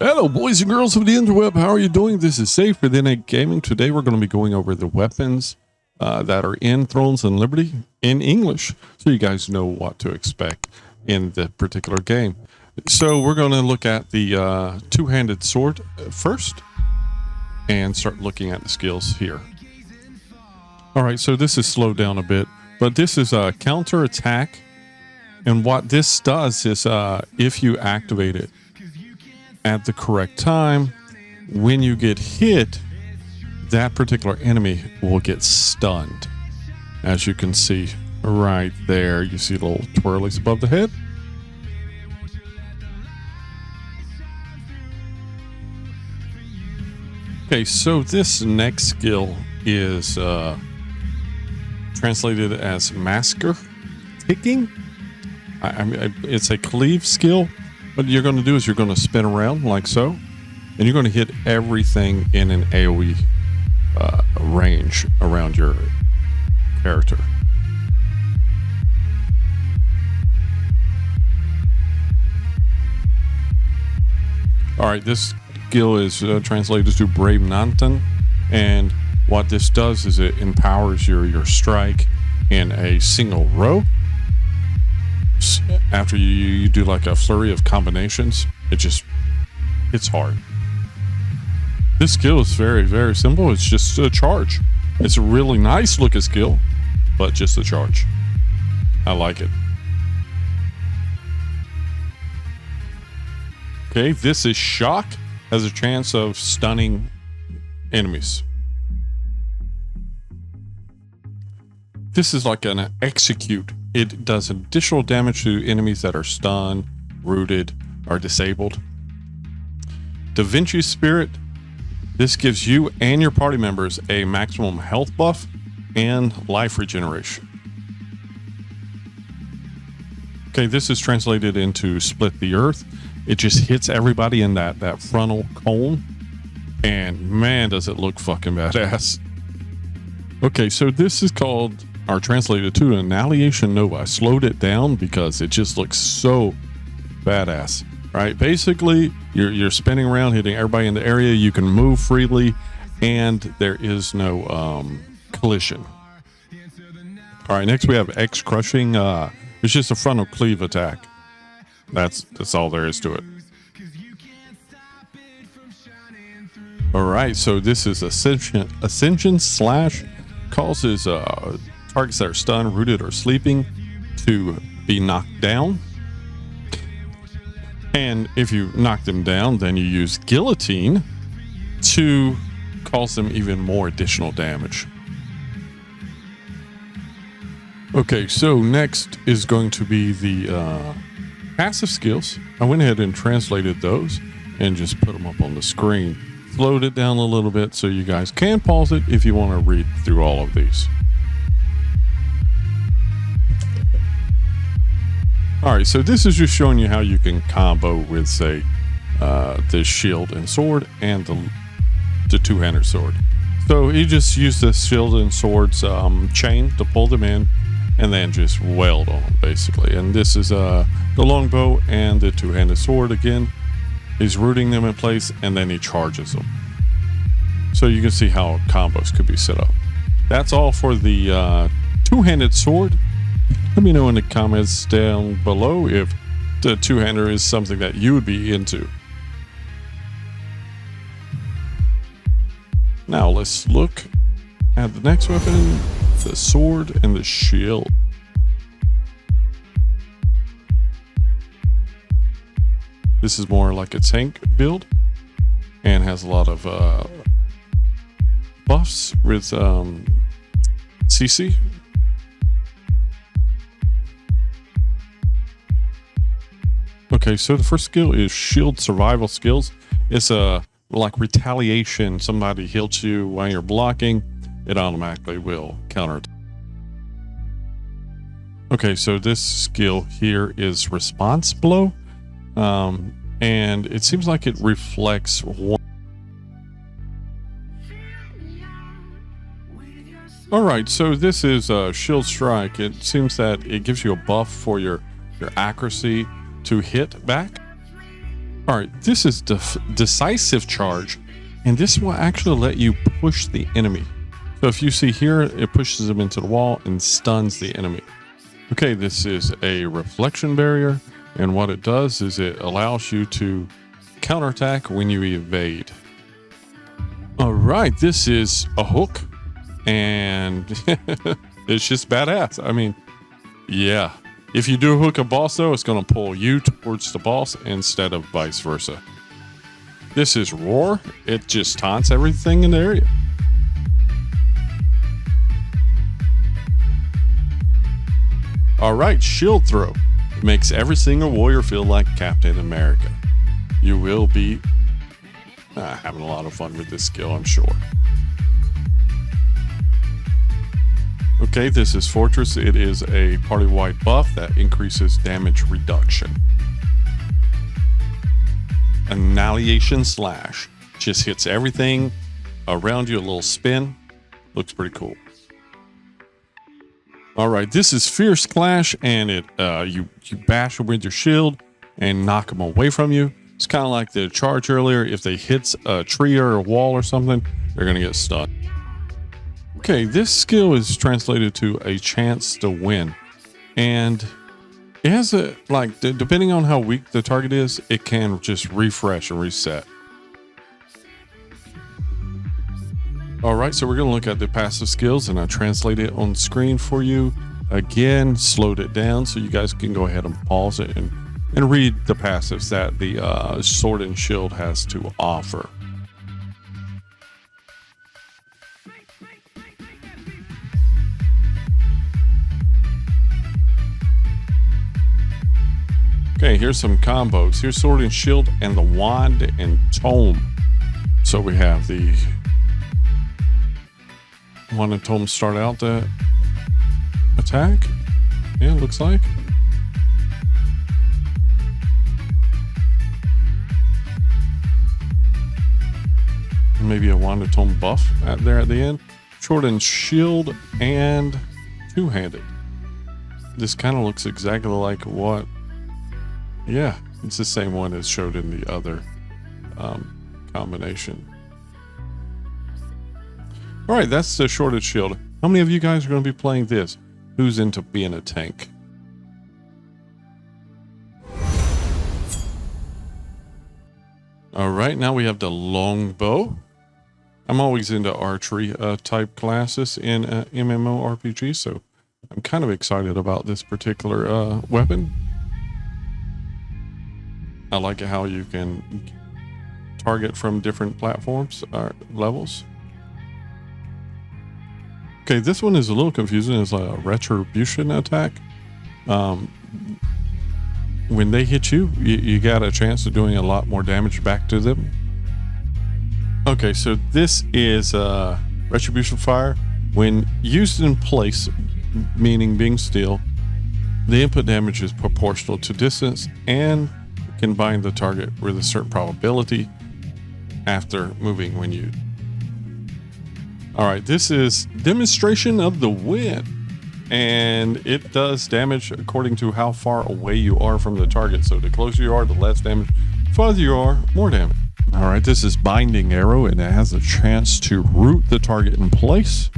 Hello, boys and girls of the interweb. How are you doing? This is Safe for the Innate Gaming. Today we're going to be going over the weapons that are in Thrones and Liberty in English, so you guys know what to expect in the particular game. So we're going to look at the two-handed sword first and start looking at the skills here. All right, so this is slowed down a bit, but this is a counter attack, and what this does is if you activate it at the correct time, when you get hit, that particular enemy will get stunned. As you can see right there, you see little twirlies above the head. Okay, so this next skill is translated as masker ticking. It's a cleave skill. What you're going to do is you're going to spin around like so, and you're going to hit everything in an AoE range around your character. All right, this skill is translated to Brave Nantan, and what this does is it empowers your strike in a single row. After you do like a flurry of combinations, it's hard. This skill is very, very simple. It's just a charge. It's a really nice looking skill, but just a charge. I like it. Okay, this is shock. Has a chance of stunning enemies. This is like an execute. It does additional damage to enemies that are stunned, rooted, or disabled. Da Vinci Spirit. This gives you and your party members a maximum health buff and life regeneration. Okay, this is translated into Split the Earth. It just hits everybody in that frontal cone. And man, does it look fucking badass. Okay, so this is called, or translated to, Annihilation Nova. I slowed it down because it just looks so badass. Right, basically you're spinning around, hitting everybody in the area. You can move freely, and there is no collision. All right, next we have X Crushing. It's just a frontal cleave attack. That's all there is to it. All right, so this is Ascension Slash. Causes targets that are stunned, rooted, or sleeping to be knocked down. And if you knock them down, then you use Guillotine to cause them even more additional damage. Okay, so next is going to be the passive skills. I went ahead and translated those and just put them up on the screen. Slowed it down a little bit so you guys can pause it if you want to read through all of these. All right, so this is just showing you how you can combo with, say, the shield and sword and the two-handed sword. So you just use the shield and sword's chain to pull them in, and then just weld on them, basically. And this is the longbow and the two-handed sword again. He's rooting them in place, and then he charges them. So you can see how combos could be set up. That's all for the two-handed sword. Let me know in the comments down below if the two-hander is something that you would be into. Now let's look at the next weapon, the sword and the shield. This is more like a tank build and has a lot of buffs with CC. Okay, so the first skill is shield survival skills. It's like retaliation. Somebody hits you while you're blocking, it automatically will counter. Okay, so this skill here is response blow. And it seems like it reflects one. All right, so this is shield strike. It seems that it gives you a buff for your accuracy to hit back. All right, this is decisive charge, and this will actually let you push the enemy. So if you see here, it pushes them into the wall and stuns the enemy. Okay, this is a reflection barrier, and what it does is it allows you to counterattack when you evade. All right, this is a hook, and it's just badass. I mean, yeah. If you do hook a boss, though, it's going to pull you towards the boss instead of vice versa. This is Roar. It just taunts everything in the area. All right, Shield Throw. It makes every single warrior feel like Captain America. You will be having a lot of fun with this skill, I'm sure. Okay, this is Fortress. It is a party-wide buff that increases damage reduction. Annihilation Slash. Just hits everything around you, a little spin. Looks pretty cool. All right, this is Fierce Clash, and it you bash them with your shield and knock them away from you. It's kind of like the charge earlier. If they hit a tree or a wall or something, they're going to get stunned. Okay, this skill is translated to a chance to win, and it has a, like, depending on how weak the target is, it can just refresh and reset. All right, so we're going to look at the passive skills, and I translate it on screen for you. Again, slowed it down so you guys can go ahead and pause it and read the passives that the Sword and Shield has to offer. Okay, here's some combos. Here's Sword and Shield and the Wand and Tome. So we have the Wand and Tome start out the attack. Yeah, looks like. Maybe a Wand and Tome buff at the end. Sword and Shield and two-handed. This kind of looks exactly like what. Yeah, it's the same one as showed in the other combination. All right, that's the Sword and Shield. How many of you guys are going to be playing this? Who's into being a tank? All right, now we have the longbow. I'm always into archery type classes in MMORPG, so I'm kind of excited about this particular weapon. I like how you can target from different platforms or levels. Okay, this one is a little confusing. It's a retribution attack. When they hit you, you got a chance of doing a lot more damage back to them. Okay, so this is retribution fire. When used in place, meaning being still, the input damage is proportional to distance and can bind the target with a certain probability after moving when you. All right, this is Demonstration of the Wind, and it does damage according to how far away you are from the target. So the closer you are, the less damage. The farther you are, more damage. All right, this is Binding Arrow, and it has a chance to root the target in place.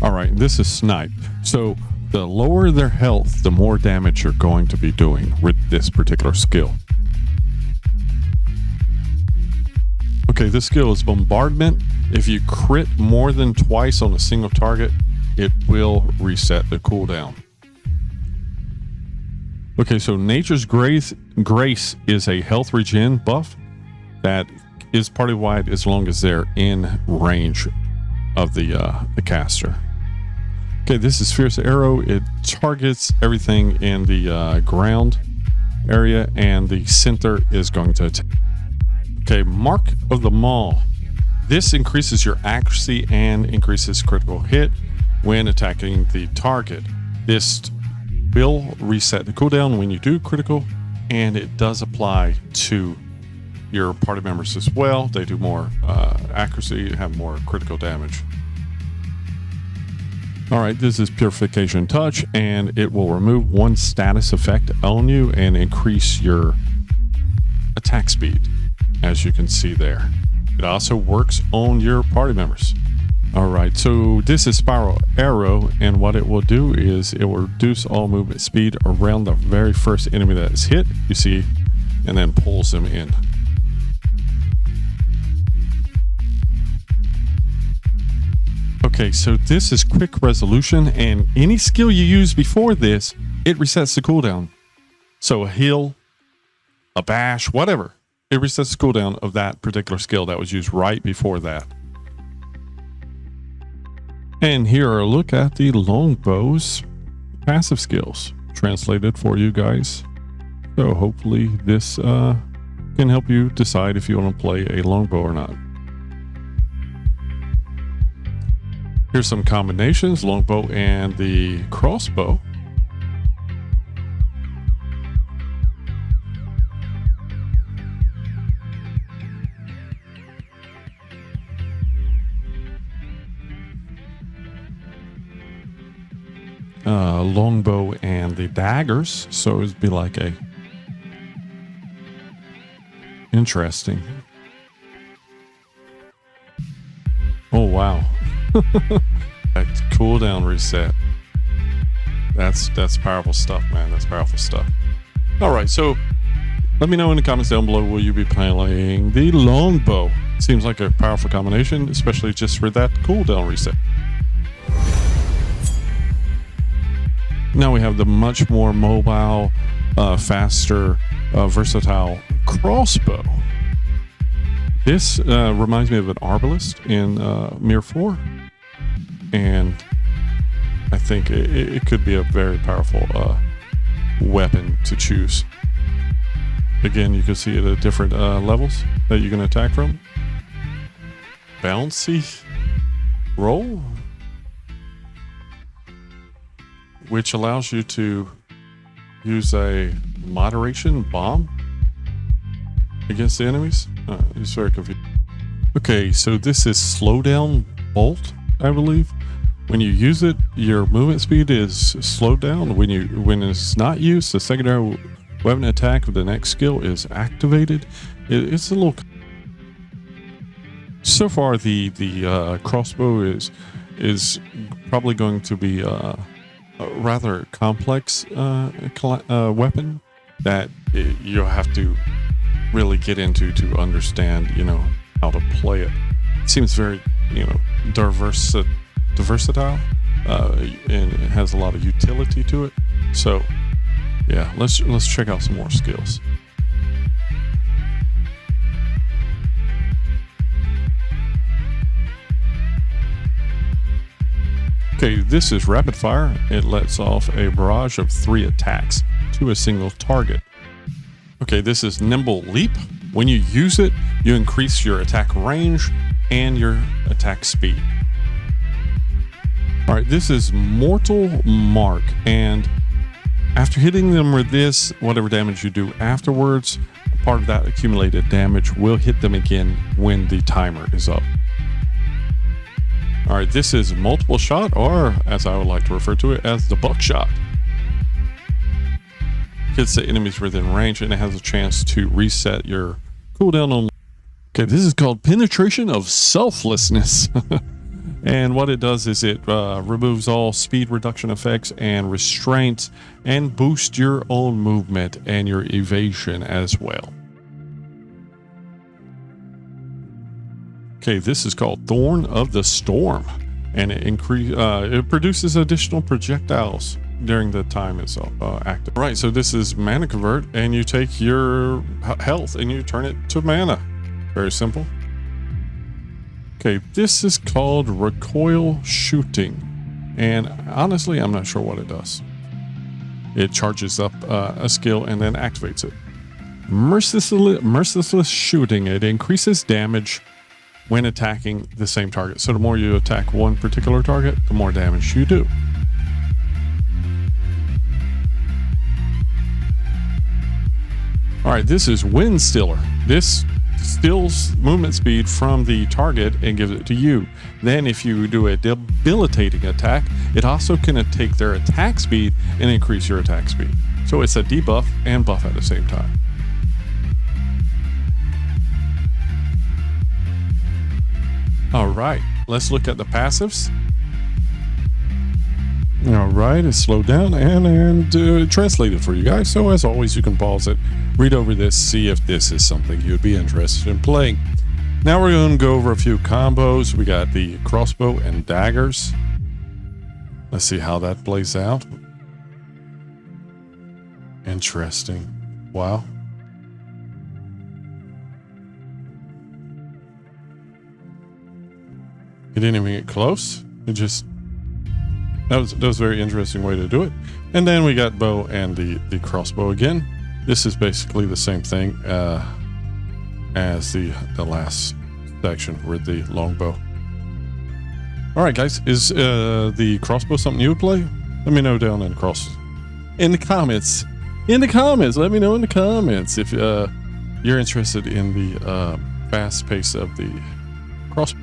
All right, this is Snipe. So the lower their health, the more damage you're going to be doing with this particular skill. Okay, this skill is Bombardment. If you crit more than twice on a single target, it will reset the cooldown. Okay, so Nature's Grace is a health regen buff that is party-wide as long as they're in range of the caster. Okay, this is Fierce Arrow. It targets everything in the ground area, and the center is going to attack. Okay, Mark of the Maul. This increases your accuracy and increases critical hit when attacking the target. This will reset the cooldown when you do critical, and it does apply to your party members as well. They do more accuracy, have more critical damage. All right, this is Purification Touch, and it will remove one status effect on you and increase your attack speed, as you can see there. It also works on your party members. All right, so this is Spiral Arrow, and what it will do is it will reduce all movement speed around the very first enemy that is hit, you see, and then pulls them in. Okay, so this is Quick Resolution, and any skill you use before this, it resets the cooldown. So a heal, a bash, whatever, it resets the cooldown of that particular skill that was used right before that. And here are a look at the Longbow's passive skills, translated for you guys. So hopefully this can help you decide if you want to play a longbow or not. Here's some combinations, longbow and the crossbow. Longbow and the daggers, so it'd be like a interesting. Oh wow. That cooldown reset. That's powerful stuff, man. That's powerful stuff. All right, so let me know in the comments down below, will you be playing the longbow? Seems like a powerful combination, especially just for that cooldown reset. Now we have the much more mobile, faster, versatile crossbow. This reminds me of an arbalist in Mirror 4. And I think it could be a very powerful weapon to choose. Again, you can see it at different levels that you can attack from. Bouncy roll, which allows you to use a moderation bomb against the enemies. It's very confusing. Okay, so this is slowdown bolt, I believe. When you use it, your movement speed is slowed down. When it's not used, the secondary weapon attack of the next skill is activated. It's a little. So far, the crossbow is probably going to be a rather complex weapon that you'll have to really get into to understand, how to play it. It seems very, versatile, and it has a lot of utility to it. So, yeah, let's check out some more skills. Okay, this is rapid fire. It lets off a barrage of 3 attacks to a single target. Okay, this is nimble leap. When you use it, you increase your attack range and your attack speed. All right, this is mortal mark, and after hitting them with this, whatever damage you do afterwards, part of that accumulated damage will hit them again when the timer is up. All right, this is multiple shot, or as I would like to refer to it as the buckshot. Hits the enemies within range, and it has a chance to reset your cooldown on. Okay, this is called penetration of selflessness. And what it does is it removes all speed reduction effects and restraints, and boosts your own movement and your evasion as well. Okay, this is called Thorn of the Storm, and it produces additional projectiles during the time it's active. Right, so this is mana convert, and you take your health and you turn it to mana. Very simple. Okay, this is called recoil shooting, and honestly, I'm not sure what it does. It charges up a skill and then activates it. Merciless shooting. It increases damage when attacking the same target. So the more you attack one particular target, the more damage you do. All right, this is Wind Stiller. This steals movement speed from the target and gives it to you. Then if you do a debilitating attack, it also can take their attack speed and increase your attack speed. So it's a debuff and buff at the same time. All right, let's look at the passives. All right, it's slowed down and translated for you guys. So as always, you can pause it, read over this, see if this is something you'd be interested in playing. Now we're going to go over a few combos. We got the crossbow and daggers. Let's see how that plays out. Interesting. Wow. It didn't even get close. It just... That was a very interesting way to do it. And then we got bow and the crossbow again. This is basically the same thing as the last section with the longbow. All right, guys, is the crossbow something you would play? Let me know down in the comments. In the comments, let me know in the comments if you're interested in the fast pace of the crossbow.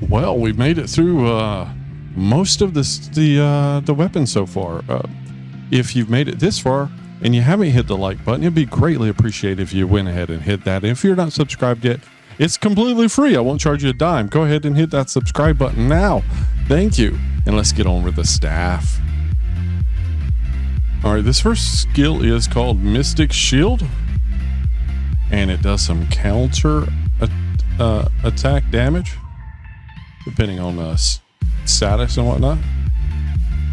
Well, we've made it through most of the weapons so far. If you've made it this far and you haven't hit the like button, it'd be greatly appreciated if you went ahead and hit that. And if you're not subscribed yet, it's completely free. I won't charge you a dime. Go ahead and hit that subscribe button now. Thank you. And let's get on with the staff. All right, this first skill is called Mystic Shield, and it does some counter attack damage, depending on status and whatnot.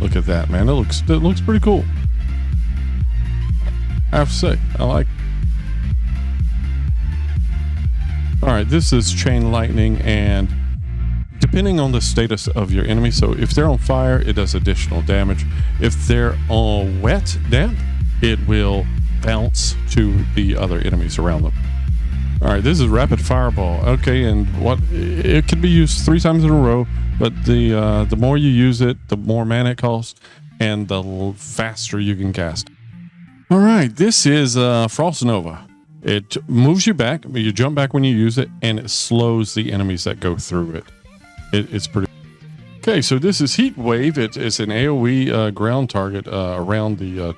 Look at that, man. It looks pretty cool. I have to say, I like. All right, this is chain lightning, and depending on the status of your enemy, so if they're on fire, it does additional damage. If they're on wet, damp, it will bounce to the other enemies around them. All right, this is rapid fireball. Okay, and it can be used 3 times in a row, but the more you use it, the more mana it costs, and the faster you can cast. All right, this is Frost Nova. It moves you back. You jump back when you use it, and it slows the enemies that go through it. It's pretty. Okay, so this is Heat Wave. It's an AOE ground target around your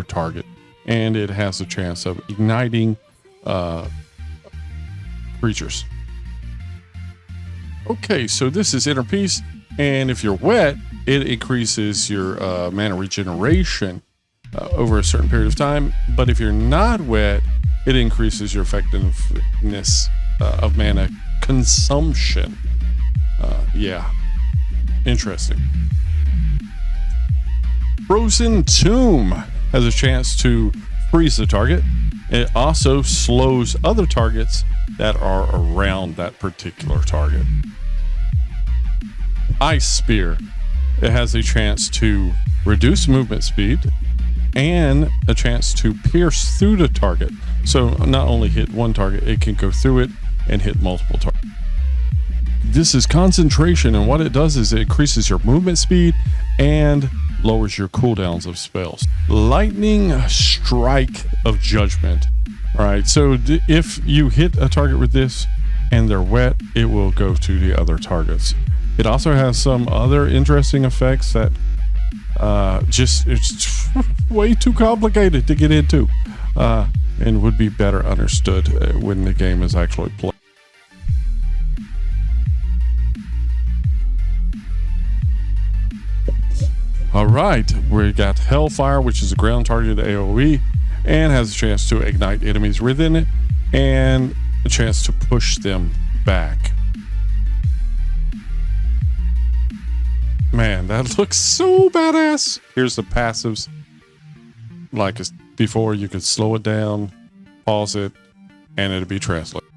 target, and it has a chance of igniting creatures. Okay, so this is Inner Peace, and if you're wet, it increases your mana regeneration over a certain period of time. But if you're not wet, it increases your effectiveness of mana consumption. Yeah, interesting. Frozen Tomb has a chance to freeze the target. It also slows other targets that are around that particular target. Ice Spear. It has a chance to reduce movement speed and a chance to pierce through the target. So not only hit one target, it can go through it and hit multiple targets. This is Concentration, and what it does is it increases your movement speed and lowers your cooldowns of spells. Lightning Strike of Judgment. All right, so if you hit a target with this and they're wet, it will go to the other targets. It also has some other interesting effects that it's way too complicated to get into and would be better understood when the game is actually played. All right, we got Hellfire, which is a ground targeted AoE and has a chance to ignite enemies within it and a chance to push them back. Man, that looks so badass. Here's the passives. Like before, you could slow it down, pause it, and it'll be translated.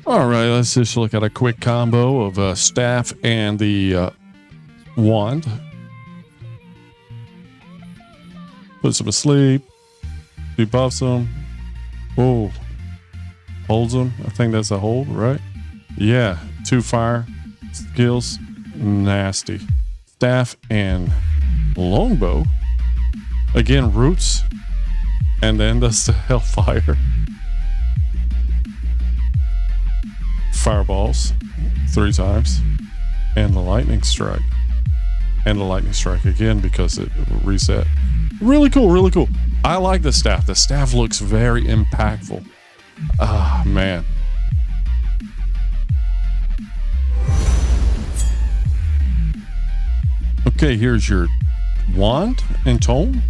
All right, let's just look at a quick combo of staff and the wand. Puts them asleep, debuffs them. Oh, holds them. I think that's a hold, right? Yeah, 2 fire skills. Nasty. staff and longbow. Again, roots, and then does the hellfire. Fireballs 3 times, and the lightning strike. And the lightning strike again because it reset. Really cool, really cool. I like the staff. The staff looks very impactful. Ah, man. Okay, here's your wand and tome.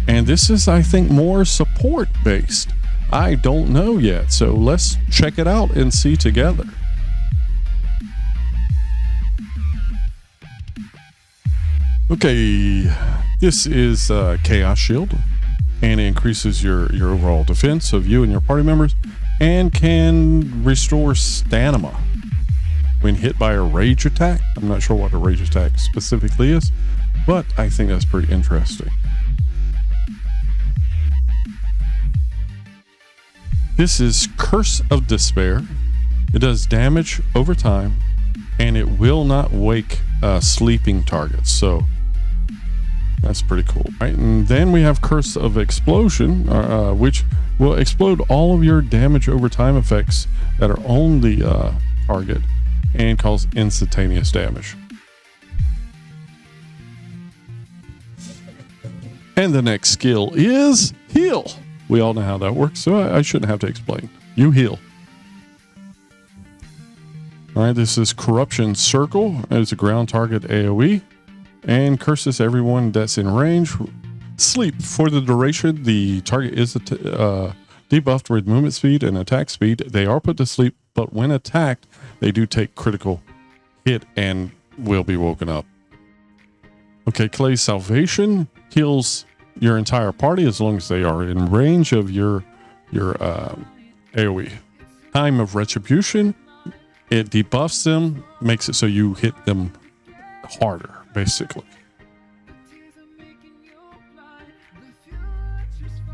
And this is, I think, more support based. I don't know yet, so let's check it out and see together. Okay, this is Chaos Shield, and it increases your overall defense of you and your party members, and can restore stamina when hit by a rage attack. I'm not sure what a rage attack specifically is, but I think that's pretty interesting. This is Curse of Despair. It does damage over time, and it will not wake sleeping targets. So that's pretty cool. Right, and then we have Curse of Explosion, which will explode all of your damage over time effects that are on the target and cause instantaneous damage. And the next skill is Heal. We all know how that works, so I shouldn't have to explain. You heal. All right, this is Corruption Circle. It's a ground target AoE and curses everyone that's in range. Sleep. For the duration, the target is debuffed with movement speed and attack speed. They are put to sleep, but when attacked, they do take critical hit and will be woken up. Okay, Clay's Salvation heals your entire party as long as they are in range of your AoE. Time of Retribution, it debuffs them, makes it so you hit them harder, basically.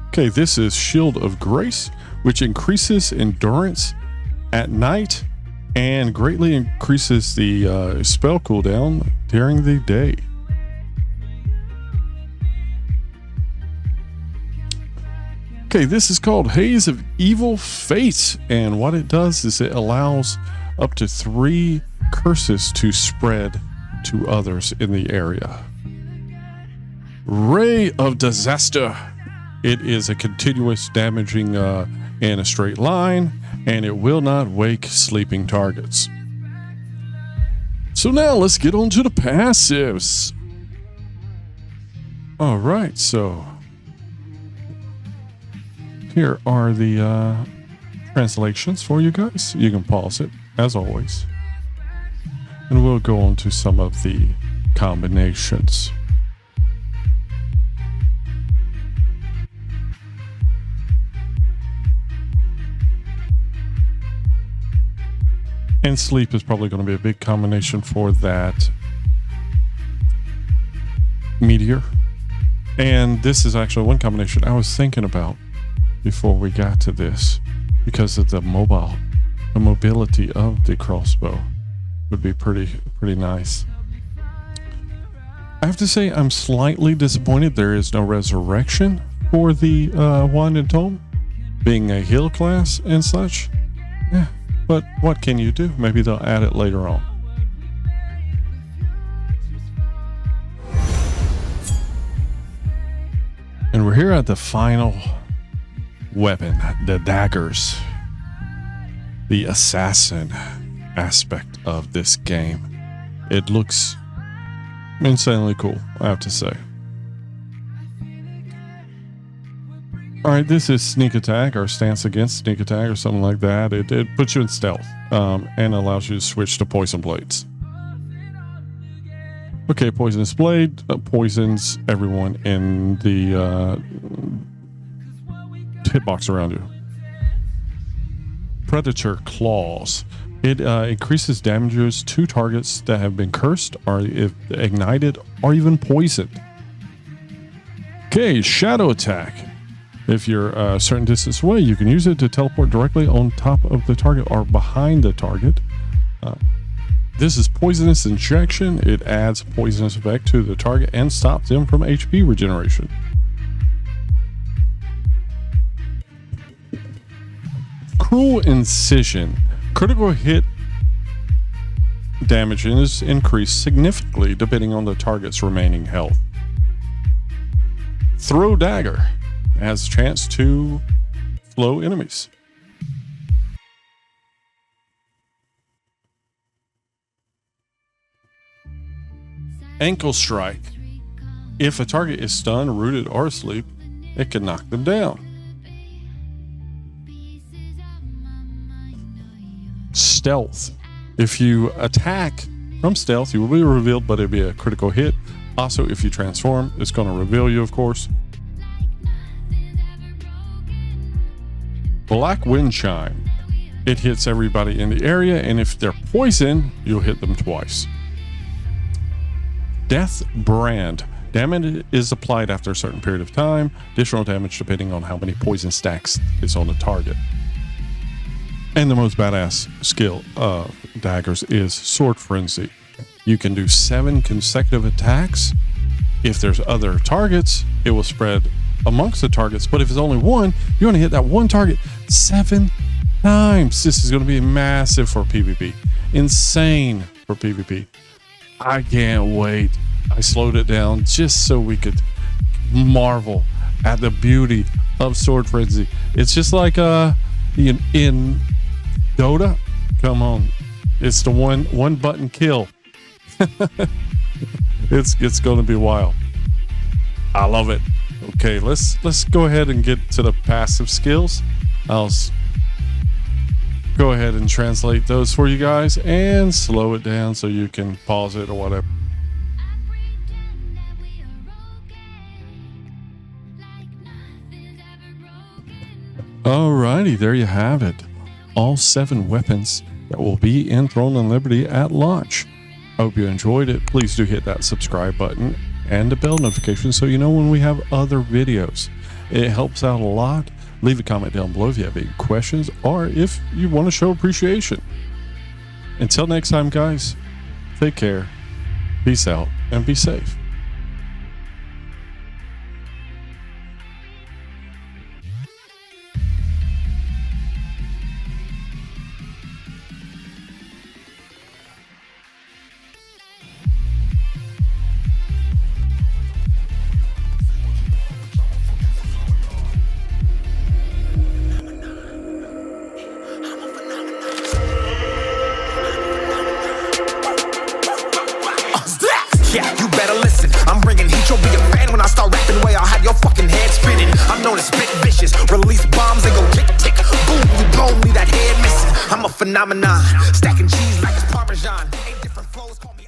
Okay, this is Shield of Grace, which increases endurance at night and greatly increases the spell cooldown during the day. Okay, this is called Haze of Evil Fates, and what it does is it allows up to 3 curses to spread to others in the area. Ray of Disaster. It is a continuous damaging in a straight line, and it will not wake sleeping targets. So now let's get on to the passives. All right, so here are the translations for you guys. You can pause it, as always. And we'll go on to some of the combinations. And sleep is probably going to be a big combination for that meteor. And this is actually one combination I was thinking about before we got to this, because of the mobility of the crossbow would be pretty nice. I have to say I'm slightly disappointed there is no resurrection for the wand and tome, being a heal class and such. Yeah, but what can you do? Maybe they'll add it later on. And we're here at the final weapon, the daggers, the assassin aspect of this game. It looks insanely cool, I have to say. All right, this is sneak attack or stance against sneak attack or something like that. It puts you in stealth and allows you to switch to poison blades. Okay, poisonous blade poisons everyone in the hitbox around you. Predator Claws. It increases damages to targets that have been cursed, or if ignited, or even poisoned. Okay, Shadow Attack. If you're a certain distance away, you can use it to teleport directly on top of the target or behind the target. This is poisonous injection. It adds poisonous effect to the target and stops them from HP regeneration. Cruel incision. Critical hit damage is increased significantly depending on the target's remaining health. Throw dagger has a chance to slow enemies. Ankle strike. If a target is stunned, rooted, or asleep, it can knock them down. Stealth. If you attack from stealth, you will be revealed, but it'll be a critical hit. Also, if you transform, it's going to reveal you, of course. Black wind chime. It hits everybody in the area, and if they're poisoned, you'll hit them twice. Death brand. Damage is applied after a certain period of time. Additional damage depending on how many poison stacks is on the target. And the most badass skill of Daggers is Sword Frenzy. You can do 7 consecutive attacks. If there's other targets, it will spread amongst the targets. But if it's only one, you're going to hit that one target 7 times. This is going to be massive for PvP. Insane for PvP. I can't wait. I slowed it down just so we could marvel at the beauty of Sword Frenzy. It's just like in Dota. Come on, it's the one button kill. It's going to be wild. I love it. Okay, let's go ahead and get to the passive skills. I'll go ahead and translate those for you guys and slow it down so you can pause it or whatever. Alrighty, there you have it. All 7 weapons that will be in Throne and Liberty at launch. I hope you enjoyed it. Please do hit that subscribe button and the bell notification so you know when we have other videos. It helps out a lot. Leave a comment down below if you have any questions or if you want to show appreciation. Until next time, guys, take care, peace out, and be safe. Yeah, you better listen. I'm bringing heat, you'll be a fan when I start rapping. Way I'll have your fucking head spinning. I'm known as spit vicious. Release bombs and go tick tick. Boom, you blown me that head missing. I'm a phenomenon. Stacking cheese like it's Parmesan. 8 different flows, call me